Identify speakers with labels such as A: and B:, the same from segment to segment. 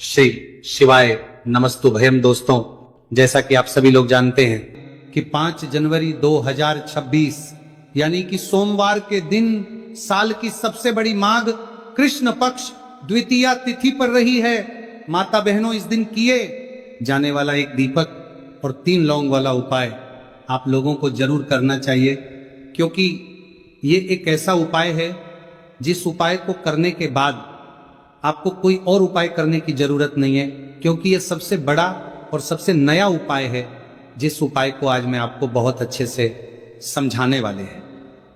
A: श्री शिवाय नमस्तुभयम। दोस्तों, जैसा कि आप सभी लोग जानते हैं कि 5 जनवरी 2026 यानी कि सोमवार के दिन साल की सबसे बड़ी माघ कृष्ण पक्ष द्वितीया तिथि पर रही है। माता बहनों, इस दिन किए जाने वाला एक दीपक और 3 लौंग वाला उपाय आप लोगों को जरूर करना चाहिए, क्योंकि ये एक ऐसा उपाय है जिस उपाय को करने के बाद आपको कोई और उपाय करने की जरूरत नहीं है, क्योंकि ये सबसे बड़ा और सबसे नया उपाय है जिस उपाय को आज मैं आपको बहुत अच्छे से समझाने वाले हैं।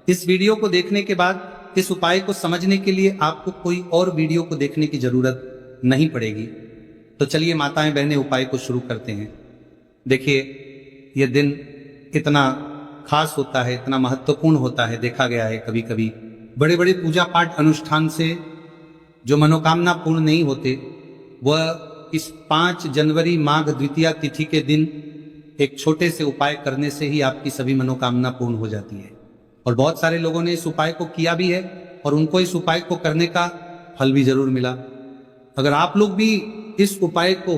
A: इस वीडियो को देखने के बाद इस उपाय को समझने के लिए आपको कोई और वीडियो को देखने की जरूरत नहीं पड़ेगी। तो चलिए माताएं बहनें, उपाय को शुरू करते हैं। देखिए, यह दिन इतना खास होता है, इतना महत्वपूर्ण होता है। देखा गया है कभी कभी बड़े बड़े पूजा पाठ अनुष्ठान से जो मनोकामना पूर्ण नहीं होते, वह इस 5 जनवरी माघ द्वितीया तिथि के दिन एक छोटे से उपाय करने से ही आपकी सभी मनोकामना पूर्ण हो जाती है। और बहुत सारे लोगों ने इस उपाय को किया भी है और उनको इस उपाय को करने का फल भी जरूर मिला। अगर आप लोग भी इस उपाय को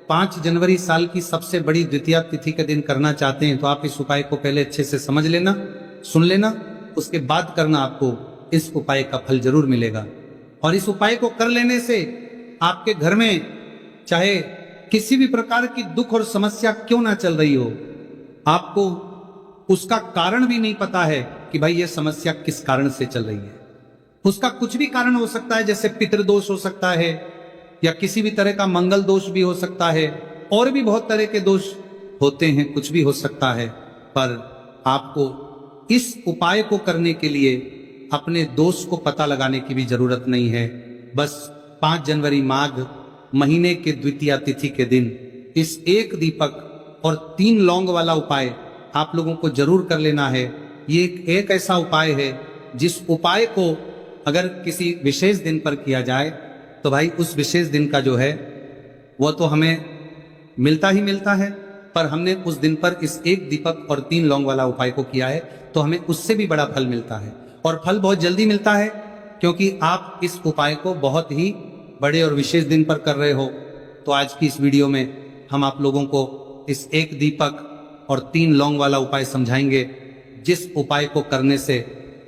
A: 5 जनवरी साल की सबसे बड़ी द्वितीया तिथि के दिन करना चाहते हैं, तो आप इस उपाय को पहले अच्छे से समझ लेना, सुन लेना, उसके बाद करना। आपको इस उपाय का फल जरूर मिलेगा। और इस उपाय को कर लेने से आपके घर में चाहे किसी भी प्रकार की दुख और समस्या क्यों ना चल रही हो, आपको उसका कारण भी नहीं पता है कि भाई ये समस्या किस कारण से चल रही है। उसका कुछ भी कारण हो सकता है, जैसे पितृदोष हो सकता है या किसी भी तरह का मंगल दोष भी हो सकता है, और भी बहुत तरह के दोष होते हैं, कुछ भी हो सकता है। पर आपको इस उपाय को करने के लिए अपने दोष को पता लगाने की भी जरूरत नहीं है। बस 5 जनवरी माघ महीने के द्वितीया तिथि के दिन इस एक दीपक और 3 लौंग वाला उपाय आप लोगों को जरूर कर लेना है। ये एक ऐसा उपाय है जिस उपाय को अगर किसी विशेष दिन पर किया जाए तो भाई उस विशेष दिन का जो है वह तो हमें मिलता ही मिलता है, पर हमने उस दिन पर इस एक दीपक और 3 लौंग वाला उपाय को किया है तो हमें उससे भी बड़ा फल मिलता है। और फल बहुत जल्दी मिलता है, क्योंकि आप इस उपाय को बहुत ही बड़े और विशेष दिन पर कर रहे हो। तो आज की इस वीडियो में हम आप लोगों को इस एक दीपक और 3 लौंग वाला उपाय समझाएंगे, जिस उपाय को करने से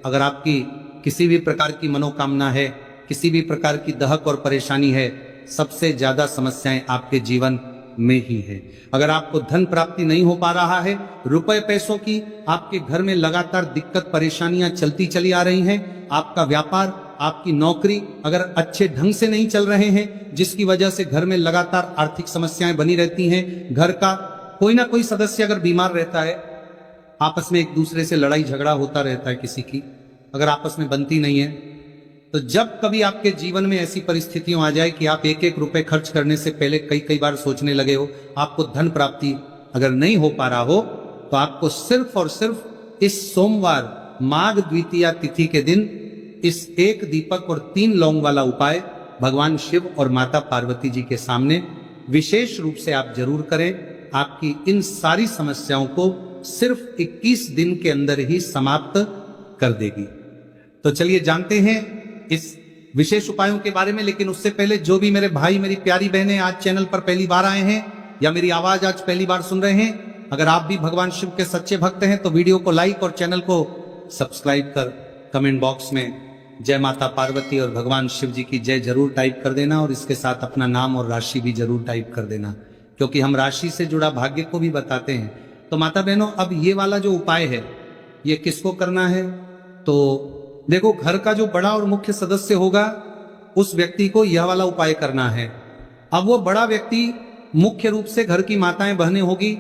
A: अगर आपकी किसी भी प्रकार की मनोकामना है, किसी भी प्रकार की दहक और परेशानी है, सबसे ज्यादा समस्याएं आपके जीवन में ही है। अगर आपको धन प्राप्ति नहीं हो पा रहा है, रुपए पैसों की आपके घर में लगातार दिक्कत परेशानियां चलती चली आ रही हैं, आपका व्यापार, आपकी नौकरी अगर अच्छे ढंग से नहीं चल रहे हैं, जिसकी वजह से घर में लगातार आर्थिक समस्याएं बनी रहती हैं, घर का कोई ना कोई सदस्य अगर बीमार रहता है, आपस में एक दूसरे से लड़ाई झगड़ा होता रहता है, किसी की अगर आपस में बनती नहीं है, तो जब कभी आपके जीवन में ऐसी परिस्थितियां आ जाए कि आप एक एक रुपए खर्च करने से पहले कई बार सोचने लगे हो, आपको धन प्राप्ति अगर नहीं हो पा रहा हो, तो आपको सिर्फ और सिर्फ इस सोमवार माघ द्वितीया तिथि के दिन इस एक दीपक और 3 लौंग वाला उपाय भगवान शिव और माता पार्वती जी के सामने विशेष रूप से आप जरूर करें। आपकी इन सारी समस्याओं को सिर्फ 21 दिन के अंदर ही समाप्त कर देगी। तो चलिए जानते हैं इस विशेष उपायों के बारे में। लेकिन उससे पहले जो भी मेरे भाई मेरी प्यारी बहनें आज चैनल पर पहली बार आए हैं या मेरी आवाज आज पहली बार सुन रहे हैं, अगर आप भी भगवान शिव के सच्चे भक्त हैं तो वीडियो को लाइक और चैनल को सब्सक्राइब कर कमेंट बॉक्स में जय माता पार्वती और भगवान शिव जी की जय जरूर टाइप कर देना, और इसके साथ अपना नाम और राशि भी जरूर टाइप कर देना, क्योंकि हम राशि से जुड़ा भाग्य को भी बताते हैं। तो माता बहनों, अब ये वाला जो उपाय है ये किसको करना है? तो देखो, घर का जो बड़ा और मुख्य सदस्य होगा उस व्यक्ति को यह वाला उपाय करना है। अब वो बड़ा व्यक्ति मुख्य रूप से घर की माताएं बहनें होगी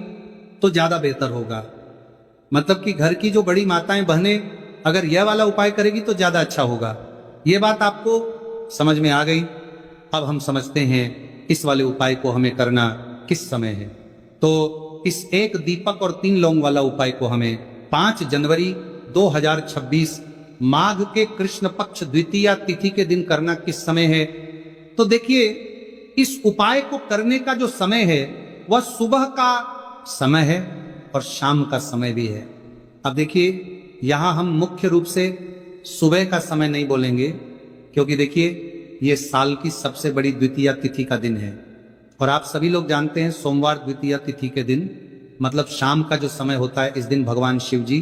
A: तो ज्यादा बेहतर होगा। मतलब कि घर की जो बड़ी माताएं बहनें अगर यह वाला उपाय करेगी तो ज्यादा अच्छा होगा। ये बात आपको समझ में आ गई। अब हम समझते हैं इस वाले उपाय को हमें करना किस समय है। तो इस एक दीपक और 3 लौंग वाला उपाय को हमें 5 जनवरी 2026 माघ के कृष्ण पक्ष द्वितीया तिथि के दिन करना किस समय है? तो देखिए, इस उपाय को करने का जो समय है वह सुबह का समय है और शाम का समय भी है। अब देखिए, यहां हम मुख्य रूप से सुबह का समय नहीं बोलेंगे, क्योंकि देखिए ये साल की सबसे बड़ी द्वितीया तिथि का दिन है। और आप सभी लोग जानते हैं सोमवार द्वितीया तिथि के दिन मतलब शाम का जो समय होता है, इस दिन भगवान शिव जी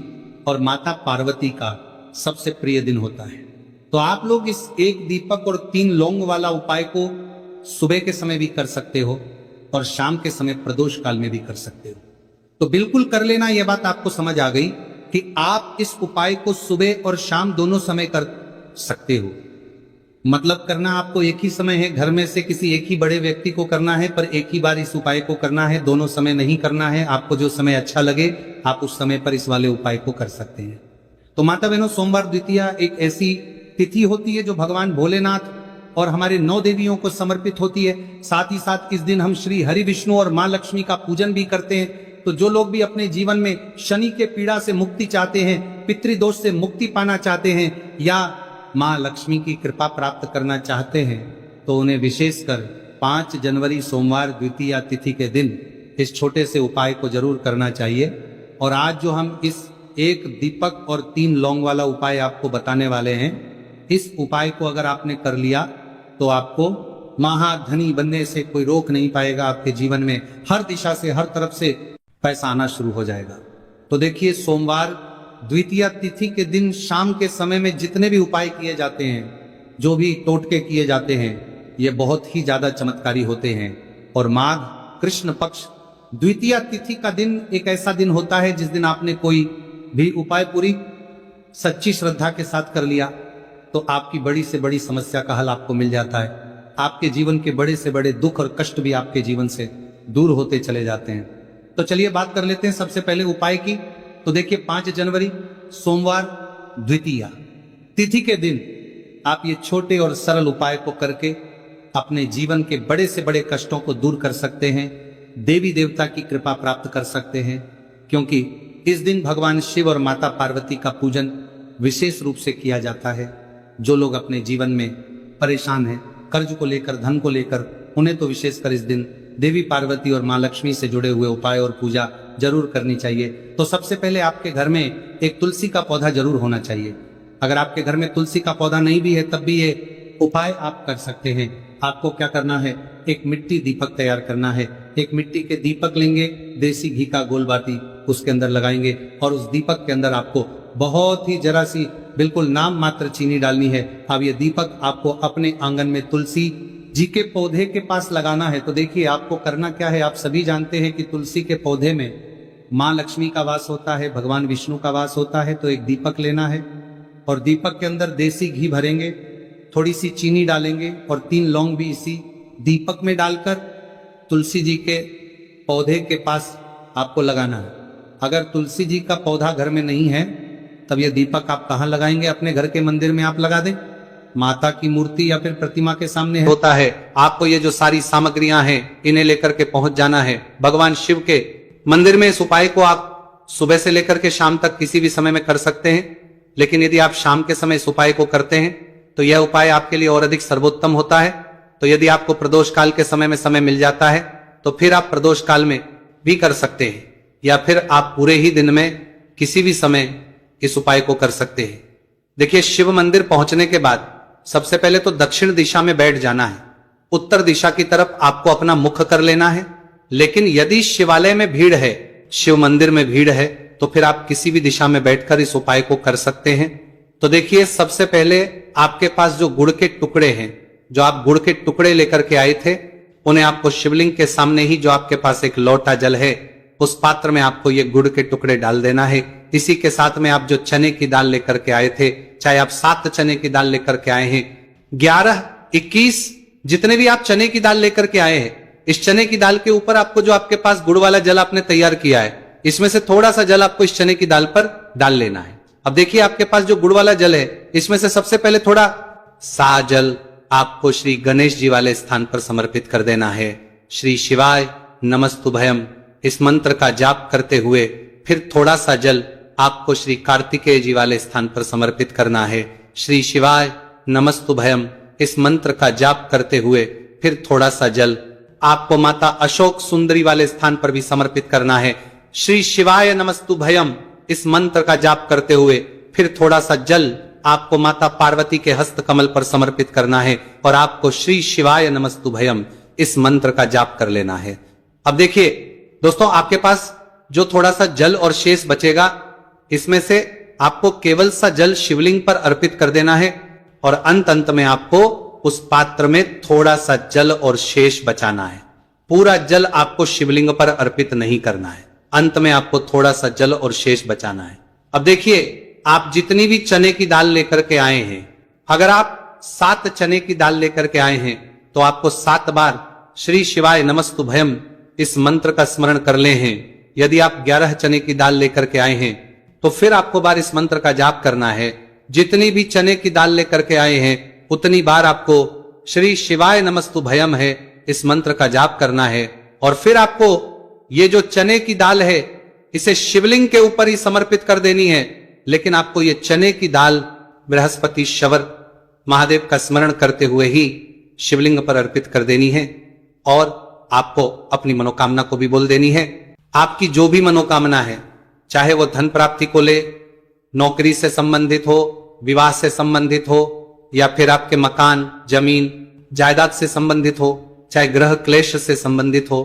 A: और माता पार्वती का सबसे प्रिय दिन होता है। तो आप लोग इस एक दीपक और 3 लौंग वाला उपाय को सुबह के समय भी कर सकते हो और शाम के समय प्रदोष काल में भी कर सकते हो। तो बिल्कुल कर लेना। यह बात आपको समझ आ गई कि आप इस उपाय को सुबह और शाम दोनों समय कर सकते हो। मतलब करना आपको एक ही समय है, घर में से किसी एक ही बड़े व्यक्ति को करना है, पर एक ही बार इस उपाय को करना है, दोनों समय नहीं करना है। आपको जो समय अच्छा लगे आप उस समय पर इस वाले उपाय को कर सकते हैं। तो माता बहनों, सोमवार द्वितीया एक ऐसी तिथि होती है जो भगवान भोलेनाथ और हमारे 9 देवियों को समर्पित होती है। साथ ही साथ इस दिन हम श्री हरि विष्णु और मां लक्ष्मी का पूजन भी करते हैं। तो जो लोग भी अपने जीवन में शनि के पीड़ा से मुक्ति चाहते हैं, पितृदोष से मुक्ति पाना चाहते हैं या मां लक्ष्मी की कृपा प्राप्त करना चाहते हैं, तो उन्हें विशेषकर 5 जनवरी सोमवार द्वितीया तिथि के दिन इस छोटे से उपाय को जरूर करना चाहिए। और आज जो हम इस एक दीपक और 3 लौंग वाला उपाय आपको बताने वाले हैं, इस उपाय को अगर आपने कर लिया तो आपको महाधनी बनने से कोई रोक नहीं पाएगा। आपके जीवन में हर दिशा से, हर तरफ से पैसा आना शुरू हो जाएगा। तो देखिए, सोमवार द्वितीया तिथि के दिन शाम के समय में जितने भी उपाय किए जाते हैं, जो भी टोटके किए जाते हैं, ये बहुत ही ज्यादा चमत्कारी होते हैं। और माघ कृष्ण पक्ष द्वितीया तिथि का दिन एक ऐसा दिन होता है जिस दिन आपने कोई भी उपाय पूरी सच्ची श्रद्धा के साथ कर लिया तो आपकी बड़ी से बड़ी समस्या का हल आपको मिल जाता है। आपके जीवन के बड़े से बड़े दुख और कष्ट भी आपके जीवन से दूर होते चले जाते हैं। तो चलिए बात कर लेते हैं सबसे पहले उपाय की। तो देखिए, 5 जनवरी सोमवार द्वितीया तिथि के दिन आप ये छोटे और सरल उपाय को करके अपने जीवन के बड़े से बड़े कष्टों को दूर कर सकते हैं, देवी देवता की कृपा प्राप्त कर सकते हैं। क्योंकि इस दिन भगवान शिव और माता पार्वती का पूजन विशेष रूप से किया जाता है। जो लोग अपने जीवन में परेशान हैं, कर्ज को लेकर, धन को लेकर, उन्हें तो विशेषकर इस दिन देवी पार्वती और मां लक्ष्मी से जुड़े हुए उपाय और पूजा जरूर करनी चाहिए। तो सबसे पहले आपके घर में एक तुलसी का पौधा जरूर होना चाहिए। अगर आपके घर में तुलसी का पौधा नहीं भी है तब भी ये उपाय आप कर सकते हैं। आपको क्या करना है, एक मिट्टी दीपक तैयार करना है। एक मिट्टी के दीपक लेंगे, देसी घी का गोल बाती उसके अंदर लगाएंगे और उस दीपक के अंदर आपको बहुत ही जरा सी बिल्कुल नाम मात्र चीनी डालनी है। अब ये दीपक आपको अपने आंगन में तुलसी जी के पौधे के पास लगाना है। तो देखिए, आपको करना क्या है, आप सभी जानते हैं कि तुलसी के पौधे में मां लक्ष्मी का वास होता है, भगवान विष्णु का वास होता है। तो एक दीपक लेना है और दीपक के अंदर देसी घी भरेंगे, थोड़ी सी चीनी डालेंगे और 3 लौंग भी इसी दीपक में डालकर तुलसी जी के पौधे के पास आपको लगाना है। अगर तुलसी जी का पौधा घर में नहीं है तब यह दीपक आप कहाँ लगाएंगे? अपने घर के मंदिर में आप लगा दें, माता की मूर्ति या फिर प्रतिमा के सामने होता है। आपको ये जो सारी सामग्रियां हैं इन्हें लेकर के पहुंच जाना है भगवान शिव के मंदिर में। इस उपाय को आप सुबह से लेकर के शाम तक किसी भी समय में कर सकते हैं, लेकिन यदि आप शाम के समय इस उपाय को करते हैं तो यह उपाय आपके लिए और अधिक सर्वोत्तम होता है। तो यदि आपको प्रदोष काल के समय में समय मिल जाता है तो फिर आप प्रदोष काल में भी कर सकते हैं, या फिर आप पूरे ही दिन में किसी भी समय इस उपाय को कर सकते हैं। देखिए, शिव मंदिर पहुंचने के बाद सबसे पहले तो दक्षिण दिशा में बैठ जाना है। उत्तर दिशा की तरफ आपको अपना मुख कर लेना है। लेकिन यदि शिवालय में भीड़ है, शिव मंदिर में भीड़ है, तो फिर आप किसी भी दिशा में बैठकर इस उपाय को कर सकते हैं। तो देखिए, सबसे पहले आपके पास जो गुड़ के टुकड़े हैं, जो आप गुड़ के टुकड़े लेकर के आए थे, उन्हें आपको शिवलिंग के सामने ही जो आपके पास एक लोटा जल है उस पात्र में आपको ये गुड़ के टुकड़े डाल देना है। इसी के साथ में आप जो चने की दाल लेकर के आए थे, चाहे आप 7 चने की दाल लेकर के आए हैं, 11, 21 जितने भी आप चने की दाल लेकर के आए हैं, इस चने की दाल के ऊपर आपको जो आपके पास गुड़ वाला जल आपने तैयार किया है, इसमें से थोड़ा सा जल आपको इस चने की दाल पर डाल लेना है। अब देखिए, आपके पास जो गुड़ वाला जल है, इसमें से सबसे पहले थोड़ा सा जल आपको श्री गणेश जी वाले स्थान पर समर्पित कर देना है। श्री शिवाय नमस्तुभयम इस मंत्र का जाप करते हुए फिर थोड़ा सा जल आपको श्री कार्तिकेय जी वाले स्थान पर समर्पित करना है। श्री शिवाय नमस्तुभयम इस मंत्र का जाप करते हुए फिर थोड़ा सा जल आपको माता अशोक सुंदरी वाले स्थान पर भी समर्पित करना है। श्री शिवाय नमस्तुभयम इस मंत्र का जाप करते हुए फिर थोड़ा सा जल आपको माता पार्वती के हस्त कमल पर समर्पित करना है और आपको श्री शिवाय नमस्तुभयम इस मंत्र का जाप कर लेना है। अब देखिए दोस्तों, आपके पास जो थोड़ा सा जल और शेष बचेगा, इसमें से आपको केवल सा जल शिवलिंग पर अर्पित कर देना है और अंत में आपको उस पात्र में थोड़ा सा जल और शेष बचाना है। पूरा जल आपको शिवलिंग पर अर्पित नहीं करना है, अंत में आपको थोड़ा सा जल और शेष बचाना है। अब देखिए, आप जितनी भी चने की दाल लेकर के आए हैं, अगर आप 7 चने की दाल लेकर के आए हैं तो आपको 7 बार श्री शिवाय नमस्तुभयम इस मंत्र का स्मरण कर ले हैं। यदि आप 11 चने की दाल लेकर के आए हैं तो फिर आपको बार इस मंत्र का जाप करना है। जितनी भी चने की दाल लेकर के आए हैं उतनी बार आपको श्री शिवाय नमस्तुभयम है इस मंत्र का जाप करना है। और फिर आपको ये जो चने की दाल है इसे शिवलिंग के ऊपर ही समर्पित कर देनी है, लेकिन आपको ये चने की दाल बृहस्पति शवर महादेव का स्मरण करते हुए ही शिवलिंग पर अर्पित कर देनी है। और आपको अपनी मनोकामना को भी बोल देनी है। आपकी जो भी मनोकामना है, चाहे वो धन प्राप्ति को ले, नौकरी से संबंधित हो, विवाह से संबंधित हो, या फिर आपके मकान, जमीन, जायदाद से संबंधित हो, चाहे ग्रह क्लेश से संबंधित हो,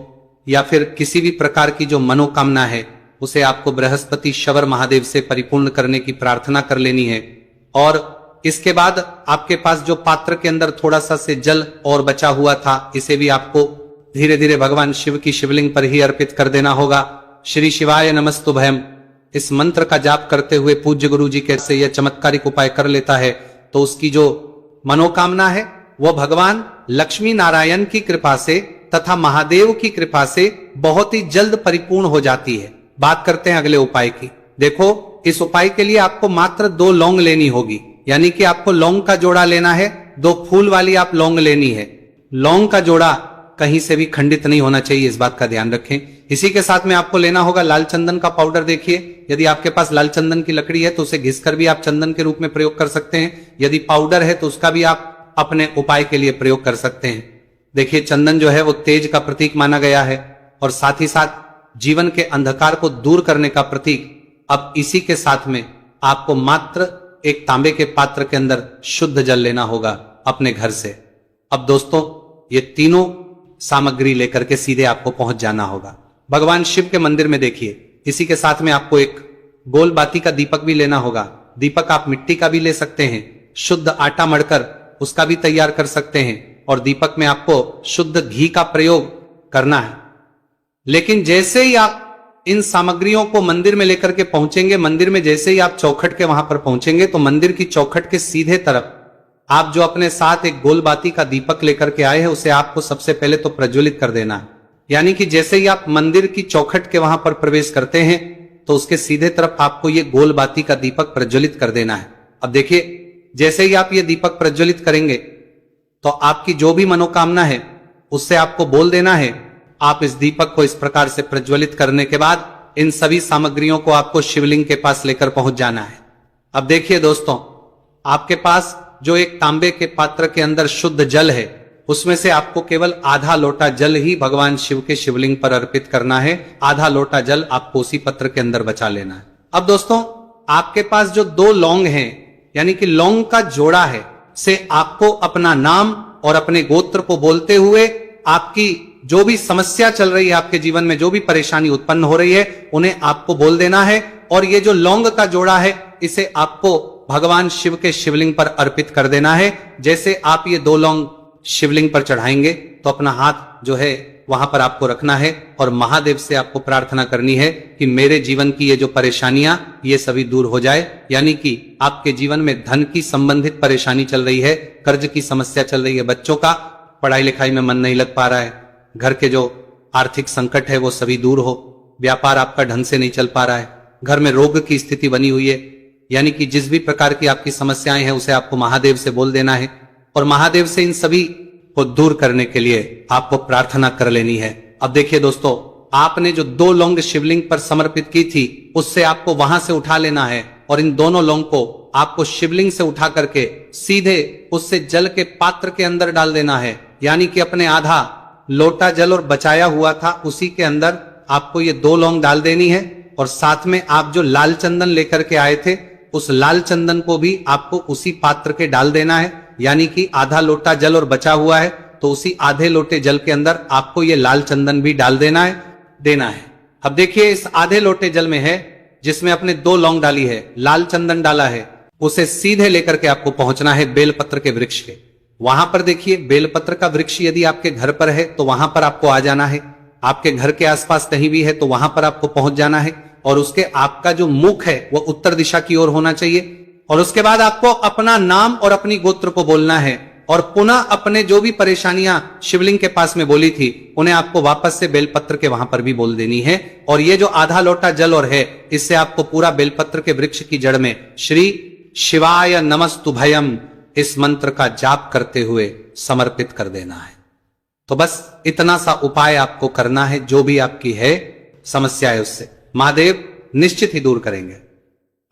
A: या फिर किसी भी प्रकार की जो मनोकामना है उसे आपको बृहस्पति शवर महादेव से परिपूर्ण करने की प्रार्थना कर लेनी है। और इसके बाद आपके पास जो पात्र के अंदर थोड़ा सा से जल और बचा हुआ था, इसे भी आपको धीरे धीरे भगवान शिव की शिवलिंग पर ही अर्पित कर देना होगा। श्री शिवाय नमस्तुभयम इस मंत्र का जाप करते हुए पूज्य गुरु जी कैसे यह चमत्कारिक उपाय कर लेता है तो उसकी जो मनोकामना है वो भगवान लक्ष्मी नारायण की कृपा से तथा महादेव की कृपा से बहुत ही जल्द परिपूर्ण हो जाती है। बात करते हैं अगले उपाय की। देखो, इस उपाय के लिए आपको मात्र 2 लौंग लेनी होगी, यानी कि आपको लौंग का जोड़ा लेना है। 2 फूल वाली आप लौंग लेनी है। लौंग का जोड़ा कहीं से भी खंडित नहीं होना चाहिए, इस बात का ध्यान रखें। इसी के साथ में आपको लेना होगा लाल चंदन का पाउडर। देखिए, यदि आपके पास लाल चंदन की लकड़ी है तो उसे घिसकर भी आप चंदन के रूप में प्रयोग कर सकते हैं। यदि पाउडर है तो उसका भी आप अपने उपाय के लिए प्रयोग कर सकते हैं। देखिए, चंदन जो है वो तेज का प्रतीक माना गया है और साथ ही साथ जीवन के अंधकार को दूर करने का प्रतीक। अब इसी के साथ में आपको मात्र एक तांबे के पात्र के अंदर शुद्ध जल लेना होगा अपने घर से। अब दोस्तों, ये तीनों सामग्री लेकर के सीधे आपको पहुंच जाना होगा भगवान शिव के मंदिर में। देखिए, इसी के साथ में आपको एक गोल बाती का दीपक भी लेना होगा। दीपक आप मिट्टी का भी ले सकते हैं, शुद्ध आटा मढ़कर उसका भी तैयार कर सकते हैं, और दीपक में आपको शुद्ध घी का प्रयोग करना है। लेकिन जैसे ही आप इन सामग्रियों को मंदिर में लेकर के पहुंचेंगे, मंदिर में जैसे ही आप चौखट के वहां पर पहुंचेंगे तो मंदिर की चौखट के सीधे तरफ आप जो अपने साथ एक गोल बाती का दीपक लेकर के आए हैं उसे आपको सबसे पहले तो प्रज्वलित कर देना है। यानी कि जैसे ही आप मंदिर की चौखट के वहां पर प्रवेश करते हैं तो उसके सीधे तरफ आपको ये गोल बाती का दीपक प्रज्वलित कर देना है। अब देखिए, जैसे ही आप ये दीपक प्रज्वलित करेंगे तो आपकी जो भी मनोकामना है उससे आपको बोल देना है। आप इस दीपक को इस प्रकार से प्रज्वलित करने के बाद इन सभी सामग्रियों को आपको शिवलिंग के पास लेकर पहुंच जाना है। अब देखिए दोस्तों, आपके पास जो एक तांबे के पात्र के अंदर शुद्ध जल है उसमें से आपको केवल आधा लोटा जल ही भगवान शिव के शिवलिंग पर अर्पित करना है। आधा लोटा जल आपको उसी पत्र के अंदर बचा लेना है। अब दोस्तों, आपके पास जो 2 लौंग हैं, यानी कि लौंग का जोड़ा है, से आपको अपना नाम और अपने गोत्र को बोलते हुए आपकी जो भी समस्या चल रही है, आपके जीवन में जो भी परेशानी उत्पन्न हो रही है, उन्हें आपको बोल देना है। और ये जो लौंग का जोड़ा है इसे आपको भगवान शिव के शिवलिंग पर अर्पित कर देना है। जैसे आप ये 2 लौंग शिवलिंग पर चढ़ाएंगे तो अपना हाथ जो है वहां पर आपको रखना है और महादेव से आपको प्रार्थना करनी है कि मेरे जीवन की ये जो परेशानियां ये सभी दूर हो जाए। यानी कि आपके जीवन में धन की संबंधित परेशानी चल रही है, कर्ज की समस्या चल रही है, बच्चों का पढ़ाई लिखाई में मन नहीं लग पा रहा है, घर के जो आर्थिक संकट है वो सभी दूर हो, व्यापार आपका ढंग से नहीं चल पा रहा है, घर में रोग की स्थिति बनी हुई है। यानी कि जिस भी प्रकार की आपकी समस्याएं हैं उसे आपको महादेव से बोल देना है और महादेव से इन सभी को दूर करने के लिए आपको प्रार्थना कर लेनी है। अब देखिए दोस्तों, आपने जो 2 लौंग शिवलिंग पर समर्पित की थी उससे आपको वहां से उठा लेना है और इन दोनों लौंग को आपको शिवलिंग से उठा करके सीधे उससे जल के पात्र के अंदर डाल देना है। यानी कि अपने आधा लोटा जल और बचाया हुआ था उसी के अंदर आपको ये 2 लौंग डाल देनी है और साथ में आप जो लाल चंदन लेकर के आए थे उस लाल चंदन को भी आपको उसी पात्र के डाल देना है, यानी कि आधा लोटा जल और बचा हुआ है तो उसी आधे लोटे जल के अंदर आपको ये लाल चंदन भी डाल देना है। अब देखिए इस आधे लोटे जल में है जिसमें अपने 2 लौंग डाली है, लाल चंदन डाला है, उसे सीधे लेकर के आपको पहुंचना है बेलपत्र के वृक्ष के। वहां पर देखिए बेलपत्र का वृक्ष यदि आपके घर पर है तो वहां पर आपको आ जाना है, आपके घर के आसपास कहीं भी है तो वहां पर आपको पहुंच जाना है और उसके आपका जो मुख है वह उत्तर दिशा की ओर होना चाहिए। और उसके बाद आपको अपना नाम और अपनी गोत्र को बोलना है और पुनः अपने जो भी परेशानियां शिवलिंग के पास में बोली थी उन्हें आपको वापस से बेलपत्र के वहां पर भी बोल देनी है। और ये जो आधा लोटा जल और है इससे आपको पूरा बेलपत्र के वृक्ष की जड़ में श्री शिवाय नमस्तुभयम इस मंत्र का जाप करते हुए समर्पित कर देना है। तो बस इतना सा उपाय आपको करना है, जो भी आपकी है समस्या है उससे महादेव निश्चित ही दूर करेंगे।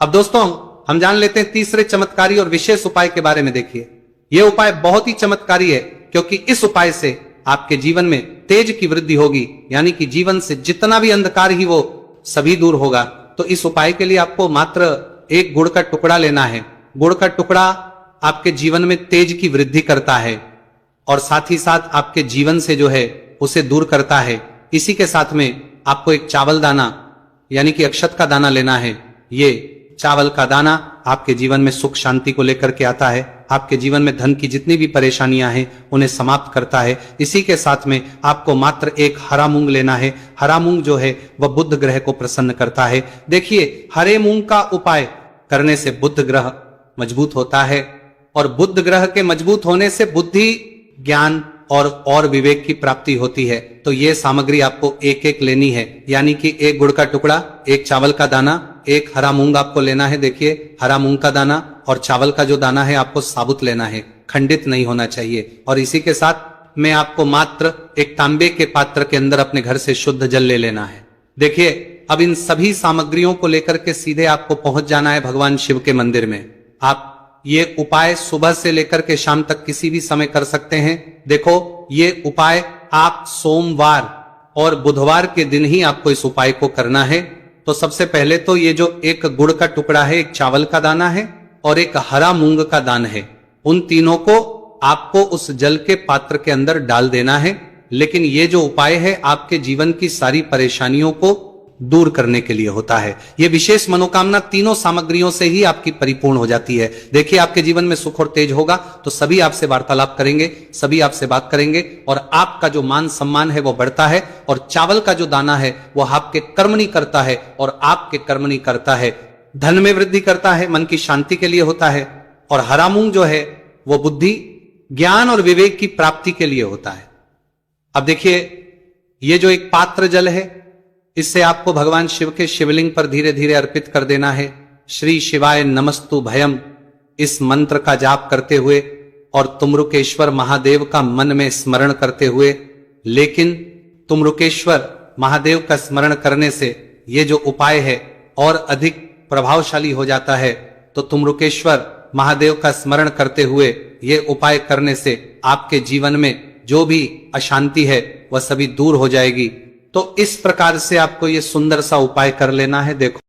A: अब दोस्तों हम जान लेते हैं तीसरे चमत्कारी और विशेष उपाय के बारे में। देखिए यह उपाय बहुत ही चमत्कारी है क्योंकि इस उपाय से आपके जीवन में तेज की वृद्धि होगी, यानी कि जीवन से जितना भी अंधकार ही वो सभी दूर होगा। तो इस उपाय के लिए आपको मात्र 1 गुड़ का टुकड़ा लेना है। गुड़ का टुकड़ा आपके जीवन में तेज की वृद्धि करता है और साथ ही साथ आपके जीवन से जो है उसे दूर करता है। इसी के साथ में आपको एक चावल दाना यानी कि अक्षत का दाना लेना है। ये चावल का दाना आपके जीवन में सुख शांति को लेकर के आता है, आपके जीवन में धन की जितनी भी परेशानियां हैं उन्हें समाप्त करता है। इसी के साथ में आपको मात्र 1 हरा मूंग लेना है। हरा मूंग जो है वह बुध ग्रह को प्रसन्न करता है। देखिए हरे मूंग का उपाय करने से बुध ग्रह मजबूत होता है और बुध ग्रह के मजबूत होने से बुद्धि, ज्ञान और विवेक की प्राप्ति होती है। तो ये सामग्री आपको एक लेनी है, यानी कि 1 गुड़ का टुकड़ा, 1 चावल का दाना, 1 हरा मूंग आपको लेना है। देखिए हरा मूंग का दाना और चावल का जो दाना है आपको साबुत लेना है, खंडित नहीं होना चाहिए। और इसी के साथ में आपको मात्र 1 तांबे के पात्र के अंदर अपने घर से शुद्ध जल ले लेना है। देखिए अब इन सभी सामग्रियों को लेकर के सीधे आपको पहुंच जाना है भगवान शिव के मंदिर में। आप ये उपाय सुबह से लेकर के शाम तक किसी भी समय कर सकते हैं। देखो ये उपाय आप सोमवार और बुधवार के दिन ही आपको इस उपाय को करना है। तो सबसे पहले तो ये जो 1 गुड़ का टुकड़ा है, 1 चावल का दाना है और 1 हरा मूंग का दान है, उन तीनों को आपको उस जल के पात्र के अंदर डाल देना है। लेकिन ये जो उपाय है आपके जीवन की सारी परेशानियों को दूर करने के लिए होता है। यह विशेष मनोकामना तीनों सामग्रियों से ही आपकी परिपूर्ण हो जाती है। देखिए आपके जीवन में सुख और तेज होगा तो सभी आपसे वार्तालाप करेंगे, सभी आपसे बात करेंगे और आपका जो मान सम्मान है वो बढ़ता है। और चावल का जो दाना है वो आपके कर्मणि करता है और आपके कर्मणि करता है, धन में वृद्धि करता है, मन की शांति के लिए होता है। और हरा मूंग जो है वो बुद्धि, ज्ञान और विवेक की प्राप्ति के लिए होता है। अब देखिए ये जो एक पात्र जल है इससे आपको भगवान शिव के शिवलिंग पर धीरे धीरे अर्पित कर देना है। श्री शिवाय नमस्तु भयम इस मंत्र का जाप करते हुए और तुमरुकेश्वर महादेव का मन में स्मरण करते हुए। लेकिन तुमरुकेश्वर महादेव का स्मरण करने से ये जो उपाय है और अधिक प्रभावशाली हो जाता है। तो तुमरुकेश्वर महादेव का स्मरण करते हुए ये उपाय करने से आपके जीवन में जो भी अशांति है वह सभी दूर हो जाएगी। तो इस प्रकार से आपको ये सुंदर सा उपाय कर लेना है। देखो